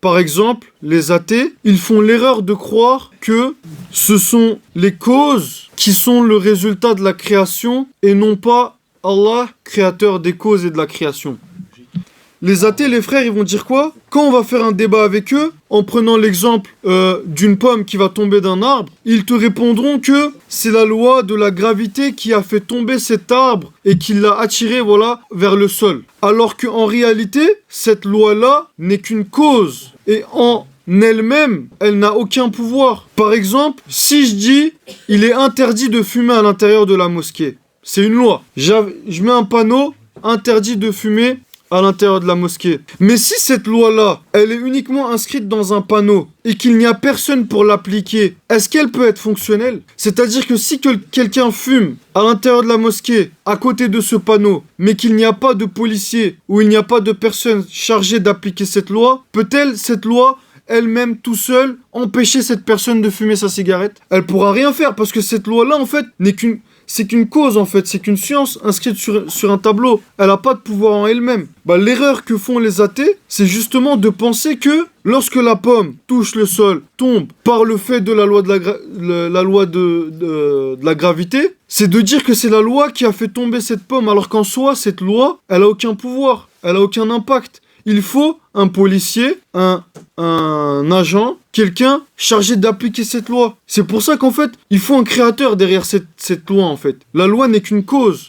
Par exemple, les athées, ils font l'erreur de croire que ce sont les causes qui sont le résultat de la création et non pas Allah, créateur des causes et de la création. Les athées, les frères, ils vont dire quoi? Quand on va faire un débat avec eux, en prenant l'exemple d'une pomme qui va tomber d'un arbre, ils te répondront que c'est la loi de la gravité qui a fait tomber cet arbre et qui l'a attiré, voilà, vers le sol. Alors qu'en réalité, cette loi-là n'est qu'une cause. Et en elle-même, elle n'a aucun pouvoir. Par exemple, si je dis « il est interdit de fumer à l'intérieur de la mosquée », c'est une loi. Je mets un panneau « interdit de fumer » à l'intérieur de la mosquée. Mais si cette loi-là, elle est uniquement inscrite dans un panneau et qu'il n'y a personne pour l'appliquer, est-ce qu'elle peut être fonctionnelle? C'est-à-dire que si quelqu'un fume à l'intérieur de la mosquée, à côté de ce panneau, mais qu'il n'y a pas de policier ou il n'y a pas de personne chargée d'appliquer cette loi, peut-elle, cette loi, elle-même, tout seule, empêcher cette personne de fumer sa cigarette? Elle pourra rien faire parce que cette loi-là, en fait, c'est qu'une cause, en fait. C'est qu'une science inscrite sur un tableau. Elle n'a pas de pouvoir en elle-même. L'erreur que font les athées, c'est justement de penser que lorsque la pomme touche le sol, tombe par le fait de la loi de la gravité, c'est de dire que c'est la loi qui a fait tomber cette pomme, alors qu'en soi, cette loi, elle a aucun pouvoir. Elle a aucun impact. Il faut un policier, un agent, quelqu'un chargé d'appliquer cette loi. C'est pour ça qu'en fait, il faut un créateur derrière cette loi, en fait. La loi n'est qu'une cause.